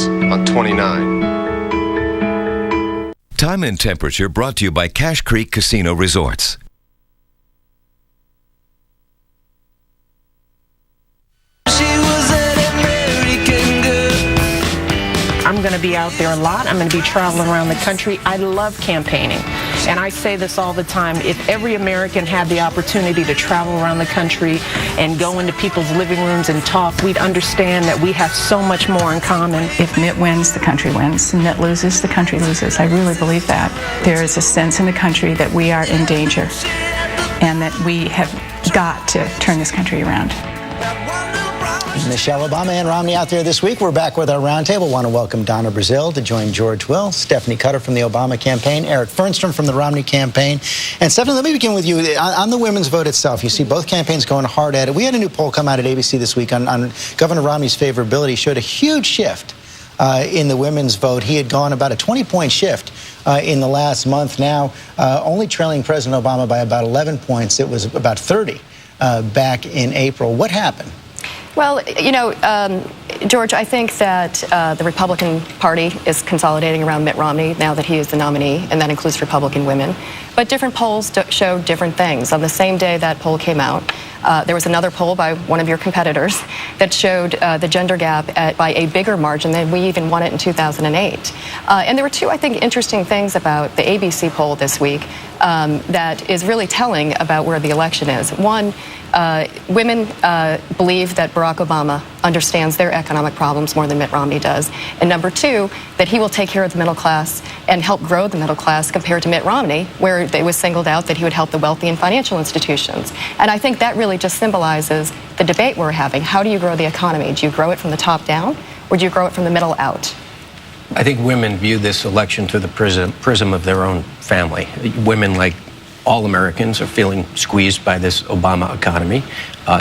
on 29. Time and temperature brought to you by Cache Creek Casino Resorts. I'm going to be out there a lot. I'm going to be traveling around the country. I love campaigning. And I say this all the time. If every American had the opportunity to travel around the country and go into people's living rooms and talk, we'd understand that we have so much more in common. If Mitt wins, the country wins. And Mitt loses, the country loses. I really believe that. There is a sense in the country that we are in danger and that we have got to turn this country around. Michelle Obama and Romney out there this week. We're back with our roundtable. Want to welcome Donna Brazil to join George Will, Stephanie Cutter from the Obama campaign, Eric Fernstrom from the Romney campaign. And Stephanie, let me begin with you. On the women's vote itself, you see both campaigns going hard at it. We had a new poll come out at ABC this week on Governor Romney's favorability. Showed a huge shift in the women's vote. He had gone about a 20-point shift in the last month now, only trailing President Obama by about 11 points. It was about 30 back in April. What happened? Well, you know, George, I think that the Republican Party is consolidating around Mitt Romney now that he is the nominee, and that includes Republican women. But different polls show different things. On the same day that poll came out, there was another poll by one of your competitors that showed the gender gap by a bigger margin than we even won it in 2008. And there were two, I think, interesting things about the ABC poll this week that is really telling about where the election is. One, women believe that Barack Obama understands their economic problems more than Mitt Romney does. And number two, that he will take care of the middle class and help grow the middle class compared to Mitt Romney, where it was singled out that he would help the wealthy and financial institutions. And I think that really just symbolizes the debate we're having. How do you grow the economy? Do you grow it from the top down, or do you grow it from the middle out? I think women view this election through the prism of their own family. Women, like all Americans, are feeling squeezed by this Obama economy.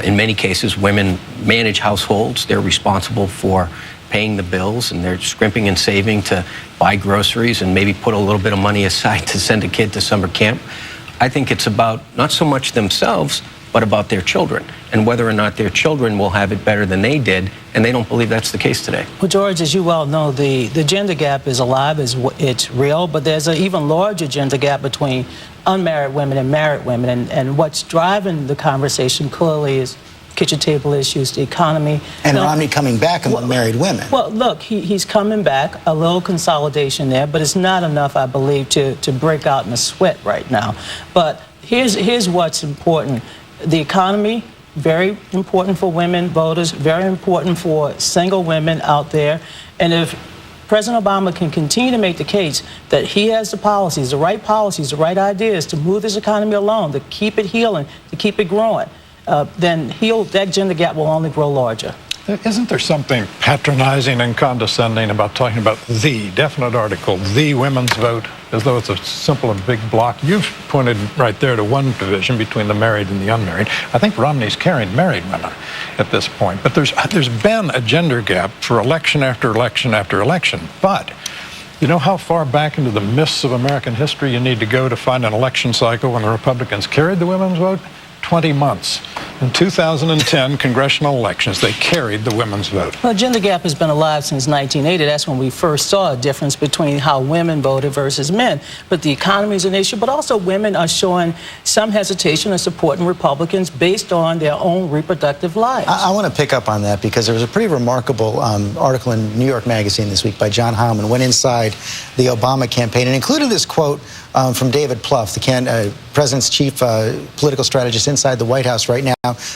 In many cases, women manage households. They're responsible for paying the bills, and they're scrimping and saving to buy groceries and maybe put a little bit of money aside to send a kid to summer camp. I think it's about not so much themselves, but about their children and whether or not their children will have it better than they did, and they don't believe that's the case today. Well, George, as you well know, the gender gap is alive, it's real, but there's an even larger gender gap between unmarried women and married women, and what's driving the conversation clearly is kitchen table issues, the economy. And Romney coming back among married women. Well, look, he's coming back, a little consolidation there, but it's not enough, I believe, to break out in a sweat right now. But here's what's important. The economy, very important for women voters, very important for single women out there. And if President Obama can continue to make the case that he has the policies, the right ideas to move this economy along, to keep it healing, to keep it growing, then that gender gap will only grow larger. Isn't there something patronizing and condescending about talking about the definite article, the women's vote, as though it's a simple and big block? You've pointed right there to one division between the married and the unmarried. I think Romney's carrying married women at this point. But there's been a gender gap for election after election after election. But you know how far back into the mists of American history you need to go to find an election cycle when the Republicans carried the women's vote? 20 months. In 2010 congressional elections, they carried the women's vote. Well, the gender gap has been alive since 1980. That's when we first saw a difference between how women voted versus men. But the economy is an issue, but also women are showing some hesitation in supporting Republicans based on their own reproductive lives. I want to pick up on that because there was a pretty remarkable article in New York Magazine this week by John Heilemann, went inside the Obama campaign and included this quote from David Plouffe, the president's chief political strategist inside the White House right now,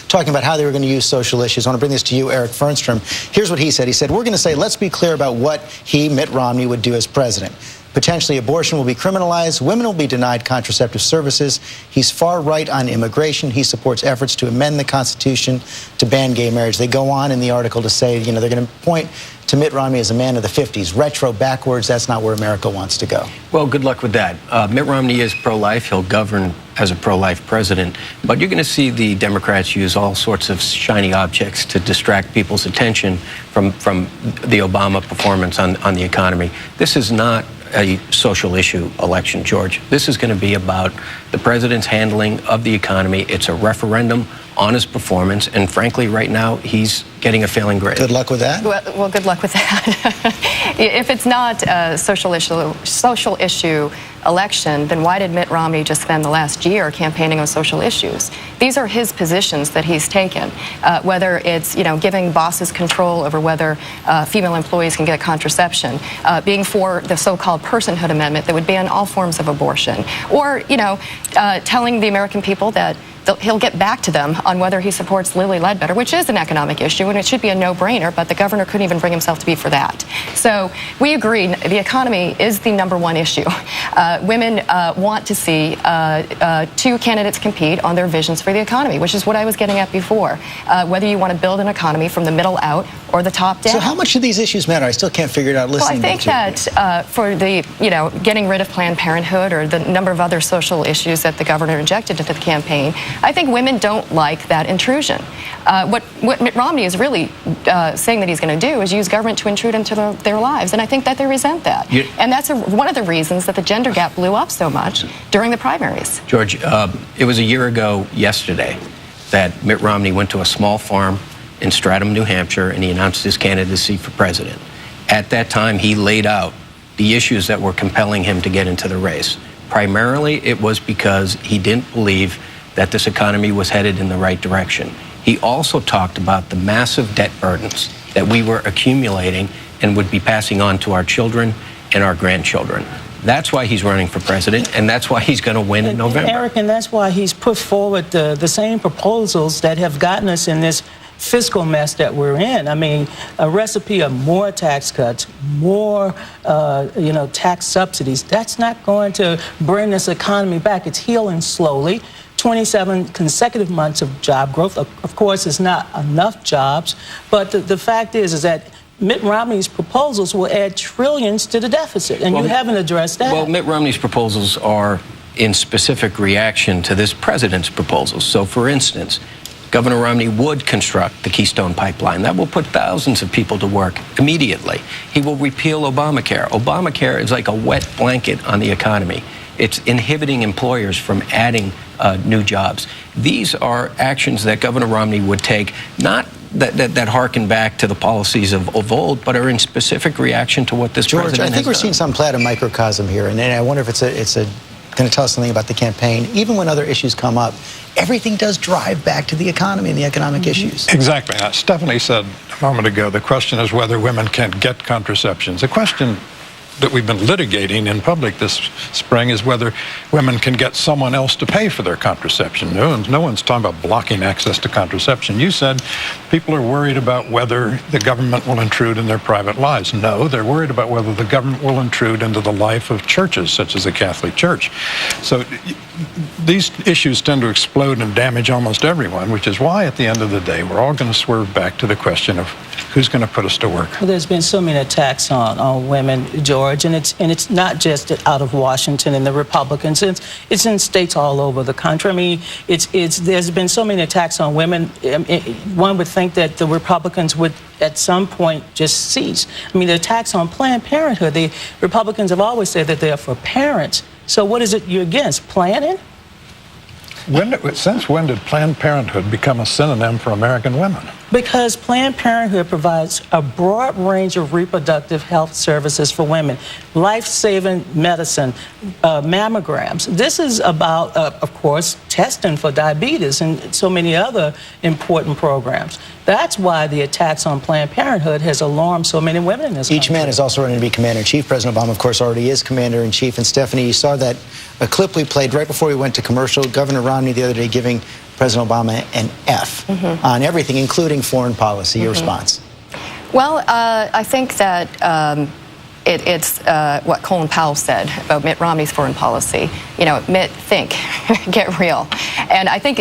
talking about how they were going to use social issues. I want to bring this to you, Eric Fernstrom. Here's what he said. He said, we're going to say, let's be clear about what Mitt Romney, would do as president. Potentially, abortion will be criminalized. Women will be denied contraceptive services. He's far right on immigration. He supports efforts to amend the Constitution to ban gay marriage. They go on in the article to say, you know, they're going to point to Mitt Romney as a man of the 50s. Retro, backwards, that's not where America wants to go. Well, good luck with that. Mitt Romney is pro-life. He'll govern as a pro-life president. But you're going to see the Democrats use all sorts of shiny objects to distract people's attention from the Obama performance on the economy. This is not a social issue election, George. This is going to be about the president's handling of the economy. It's a referendum on his performance, and frankly, right now, he's getting a failing grade. Good luck with that. Well, good luck with that. If it's not a social issue election, then why did Mitt Romney just spend the last year campaigning on social issues? These are his positions that he's taken, whether it's giving bosses control over whether female employees can get contraception, being for the so-called personhood amendment that would ban all forms of abortion, or telling the American people that he'll get back to them on whether he supports Lilly Ledbetter, which is an economic issue, and it should be a no-brainer, but the governor couldn't even bring himself to be for that. So we agree, the economy is the #1 issue. Women want to see two candidates compete on their visions for the economy, which is what I was getting at before, whether you want to build an economy from the middle out or the top down. So how much do these issues matter? I still can't figure it out listening to you. Well, I think that for the, getting rid of Planned Parenthood or the number of other social issues that the governor injected into the campaign, I think women don't like that intrusion. What Mitt Romney is really saying that he's going to do is use government to intrude into their lives, and I think that they resent that. And that's one of the reasons that the gender gap blew up so much during the primaries. George, it was a year ago yesterday that Mitt Romney went to a small farm in Stratham, New Hampshire, and he announced his candidacy for president. At that time, he laid out the issues that were compelling him to get into the race. Primarily, it was because he didn't believe that this economy was headed in the right direction. He also talked about the massive debt burdens that we were accumulating and would be passing on to our children and our grandchildren. That's why he's running for president, and that's why he's going to win in November. Eric, and that's why he's put forward the same proposals that have gotten us in this fiscal mess that we're in. I mean, a recipe of more tax cuts, more, tax subsidies, that's not going to bring this economy back. It's healing slowly. 27 consecutive months of job growth. Of course, it's not enough jobs, but the fact is that Mitt Romney's proposals will add trillions to the deficit, and you haven't addressed that. Well, Mitt Romney's proposals are in specific reaction to this president's proposals. So, for instance, Governor Romney would construct the Keystone Pipeline. That will put thousands of people to work immediately. He will repeal Obamacare. Obamacare is like a wet blanket on the economy. It's inhibiting employers from adding new jobs. These are actions that Governor Romney would take, not that harken back to the policies of old, but are in specific reaction to what this president has done. George, I think we're seeing some play out of microcosm here, and I wonder if it's going to tell us something about the campaign. Even when other issues come up, everything does drive back to the economy and the economic issues. Exactly. Stephanie said a moment ago, the question is whether women can get contraceptions. The question that we've been litigating in public this spring is whether women can get someone else to pay for their contraception. No one's talking about blocking access to contraception. You said people are worried about whether the government will intrude in their private lives. No, they're worried about whether the government will intrude into the life of churches, such as the Catholic Church. So these issues tend to explode and damage almost everyone, which is why at the end of the day, we're all going to swerve back to the question of who's going to put us to work. Well, there's been so many attacks on women, George, and it's not just out of Washington and the Republicans. It's in states all over the country. I mean, there's been so many attacks on women. One would think that the Republicans would at some point just cease. I mean, the attacks on Planned Parenthood, the Republicans have always said that they are for parents. So what is it you're against? Planning? Since when did Planned Parenthood become a synonym for American women? Because Planned Parenthood provides a broad range of reproductive health services for women, life-saving medicine, mammograms. This is about, of course, testing for diabetes and so many other important programs. That's why the attacks on Planned Parenthood has alarmed so many women in this country. Each man is also running to be commander-in-chief. President Obama, of course, already is commander-in-chief. And Stephanie, you saw that a clip we played right before we went to commercial. Governor Romney the other day giving President Obama an F on everything, including foreign policy. Your response? Well, I think that it's what Colin Powell said about Mitt Romney's foreign policy. Mitt, think, get real. And I think,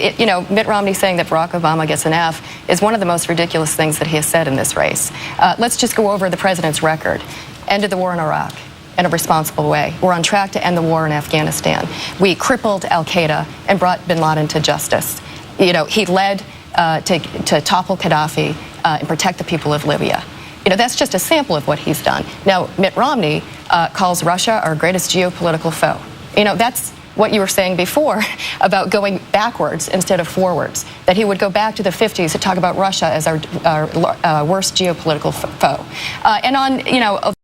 Mitt Romney saying that Barack Obama gets an F is one of the most ridiculous things that he has said in this race. Let's just go over the president's record. Ended the war in Iraq in a responsible way. We're on track to end the war in Afghanistan. We crippled al-Qaeda and brought bin Laden to justice. He led to topple Gaddafi and protect the people of Libya. That's just a sample of what he's done. Now, Mitt Romney calls Russia our greatest geopolitical foe. That's what you were saying before about going backwards instead of forwards, that he would go back to the 50s to talk about Russia as our worst geopolitical foe. And on,